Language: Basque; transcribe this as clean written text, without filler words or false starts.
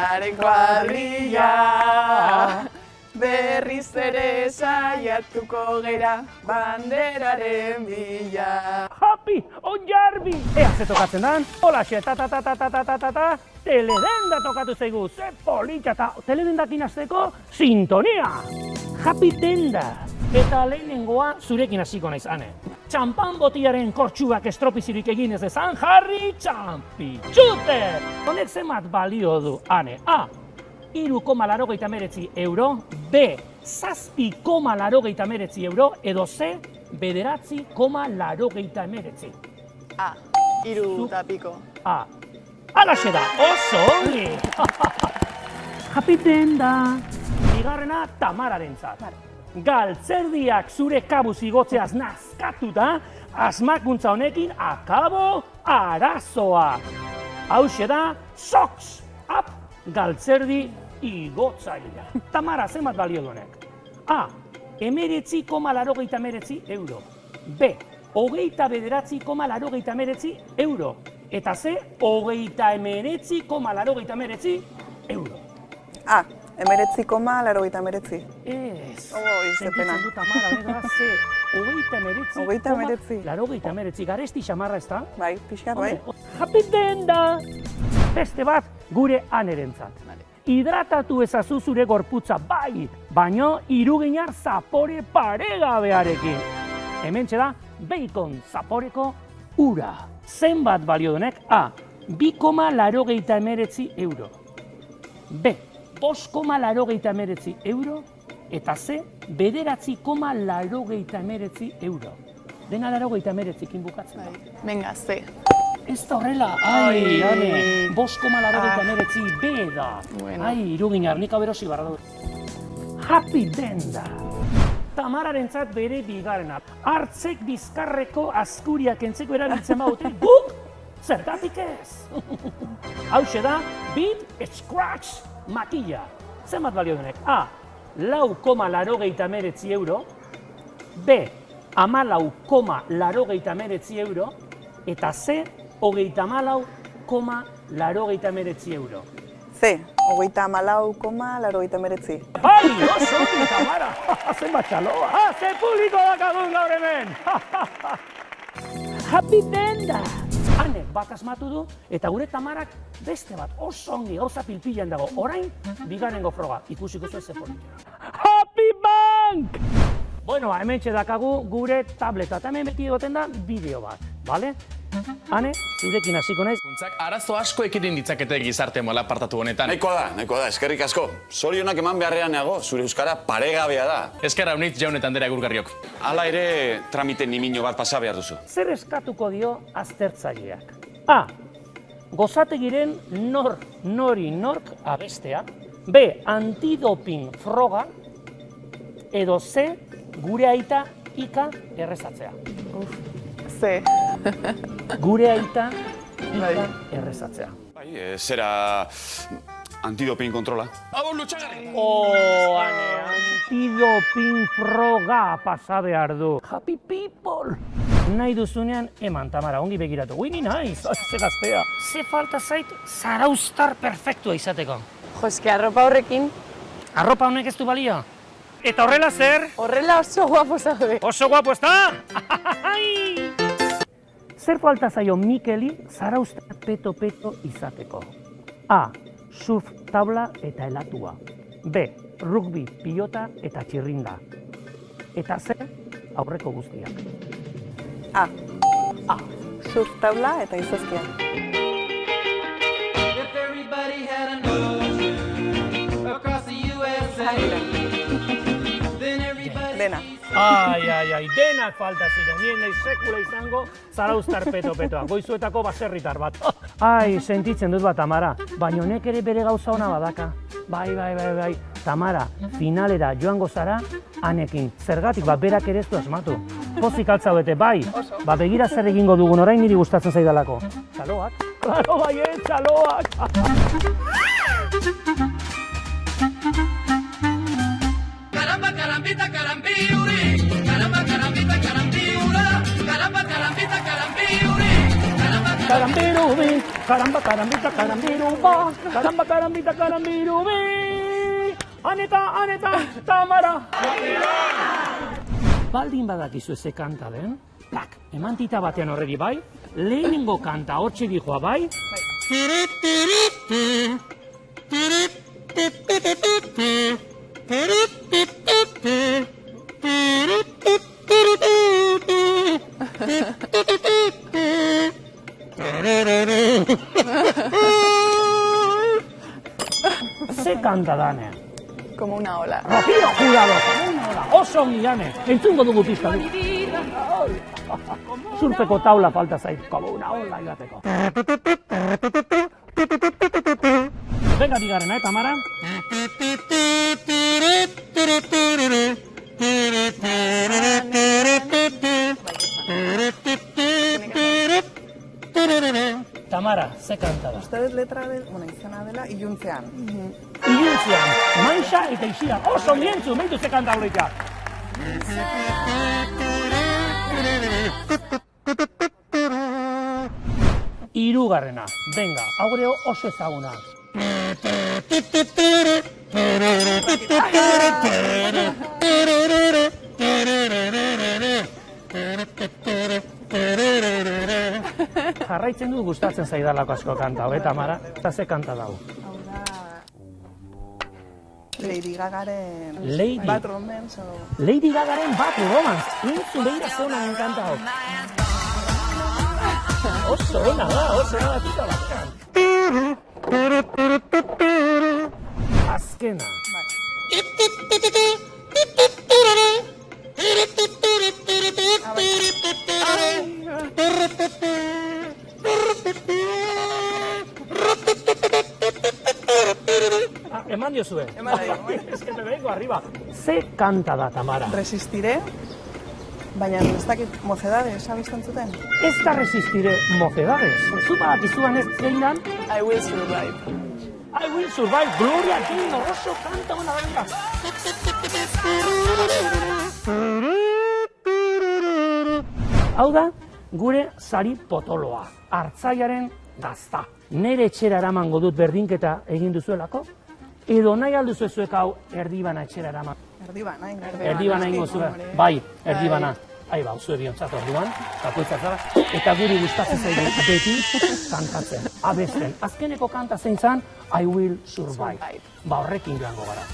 Bandaren kuadrilla. Berriz ere saiatuko gera, banderaren bila. Happy onjarbi! Ea, ze tokatzen dan? Holaxe, ta-ta-ta-ta-ta-ta-ta-ta-ta, teledenda tokatu zaigu, ze polita eta teledendakin hasteko sintonia! Happy denda! Eta lehenengoa zurekin hasiko naiz, ane. Txampan botiaren kortxuak estropizirik egin ez ezan jarri txampi! Txute! Honek zemat balio du, ane. A. 3,89 euro, B. 7,89 euro, edo C. 9,89. A. 3,5. A. Alaxe da, oso ongi! Happy denda! Bigarrena Tamararentzat. Galtzerdiak zure kabuz igotzeaz nazkatuta, asmakuntza honekin akabo arazoa. Hauxe da, socks up galtzerdi igotzailea. Tamara, zenbat balio duenek? A. 19,89 euro. B. 29,89 euro. Eta C. 29,89 euro. A. 19,89. Ez. Izepena. Sentitzen du Tamara, bera, C. 29,89. Garesti xamarra ez da? Bai, pixkat, bai. Happy denda! Beste bat, gure anerentzat. Hidratatu ezazu zure gorputza, bai, baino iruginar zapore paregabearekin. Hementxe da, bacon zaporeko ura. Zenbat balio duenek? A. 2,89 euro. B. 5,89 euro. Eta C. 9,89 euro. Dena 89ekin bukatzen da. Venga, C. Ez da horrela, ai, ane, 5,89 B da. Ai, iruginar, nik aberosi barra dut. Happy denda! Tamararentzat bere bigarrena. Hartzek bizkarreko azkuriak entzeko erabiltzen baute, guk zergatik ez. Hauxe da, beat scratch makilla. Zenbat balio denek? A. 4,89 euro. B. 14,89 euro. Eta C. 34,89 euro. C. 34,89. Bai, oso ongi, Tamara! Zenbat txaloa! Ze publiko dakagun gaur hemen! Happy denda! Hanek bat asmatu du, eta gure Tamarak beste bat oso ongi gauza pilpilan dago. Orain, bigarrengo froga, ikusiko zuen ze politia. Happy bank! Bueno, hementxe dakagu gure tableta, eta hemen beti egoten da bideo bat, bale? Hane, zurekin hasiko naiz. Arazo asko ekidin ditzakete gizarte mola apartatu honetan. Nahikoa da, eskerrik asko. Zorionak eman beharrean nago, zure euskara paregabea da. Eskerra unitz jaunetan dira egurgarriok. Hala ere, tramite nimino bat pasa behar duzu. Zer eskatuko dio aztertzaileak? A. Gozategiren nork abestea. B. Antidoping froga. Edo C. Gure aita ika errezatzea. C. Gure aita ika errezatzea. Bai, zera antidoping kontrola. Hau lutsagarri! Ane, antidoping froga pasa behar du. Happy people! Nahi duzunean, eman, Tamara, ongi begiratu. Winnie naiz, ze gaztea. Ze falta zait, zaraustar perfektua izateko. Jo, eske arropa horrekin, Arropa honek ez du balio. Eta horrela zer? horrela oso guapo zaude. Oso guapo ez da? Zer falta zaio Mikeli zaraustar peto-peto izateko? A. Surf tabla eta helatua. B. Rugby pilota eta txirrinda. Eta C. Aurreko guztiak. A. A. Surf tabla eta izozkia. Dena. Ai, denak falta ziren, nien nahi sekula izango zaraustar peto-petoa, goizuetako baserritar bat. Ai, sentitzen dut bat, Tamara, baina honek ere bere gauza ona badaka. Bai, Tamara, finalera joango zara, anekin, zergatik, berak ere ez du asmatu. Pozik altzaudete, bai, begira zer egingo dugun, orain niri gustatzen zaidalako. Txaloak? Klaro baiet, txaloak! Caramba, carambita, carambiuri. Caramba, carambita, carambiura. Caramba, carambita, carambiuri. Caramba, Karambirubi, karamba, karambita, karambiruba, karamba, karambita, karambirubi. Aneta, Tamara. Baldin badakizu ze kanta den, tak, eman tita batean horreri bai, lehenengo kanta hortxe dijoa bai, ze kanta dane. Como una ola. Rocío Jurado, como una ola, oso ongi gane, entzungo dugu pista du. Surfeko taula falta zait, como una ola igateko. Venga, bigarrena, Tamara? Tamara, ze kanta da? Ustedes letra izena dela iluntzean. Iluntzean, Maixa eta Ixia, oso ongi entzun, behitu ze kanta horretia. Hirugarrena, venga, aurreo oso ezaguna. Jarraitzen du gustatzen zaidalako asko kanta, Tamara? Eta ze kanta dago? Hau da... Lady Gagaren... Lady- Bad Romance o... Lady Gagaren Bad Romance, intzu behira zeuna kanta hau. Oso ona da, tita batean. Azkena. Eman diozue. Eman dio. Es que me vengo arriba. Ze kanta da, Tamara? Resistiré, baina ez dakit mocedades, abizten zuten? Ez da resistire mocedades. Zu badakizuan ez zein dan? I will survive. I will survive, Gloria Gaynor, oso kanta hona da. Hau da, gure sari potoloa, hartzaiaren gazta. Nere etxera eramango dut berdinketa egin duzuelako? Edo nahi alduzu zuek hau erdibana etxera eraman? Erdibana, Erdibana ingo zuen, bai, erdibana. Ai ba, zue biontzat orduan, kapoitzatara, eta guri gustatzen zaigu beti kantatzen, abesten. Azkeneko kanta zein zan, I will survive. Ba, horrekin joango gara.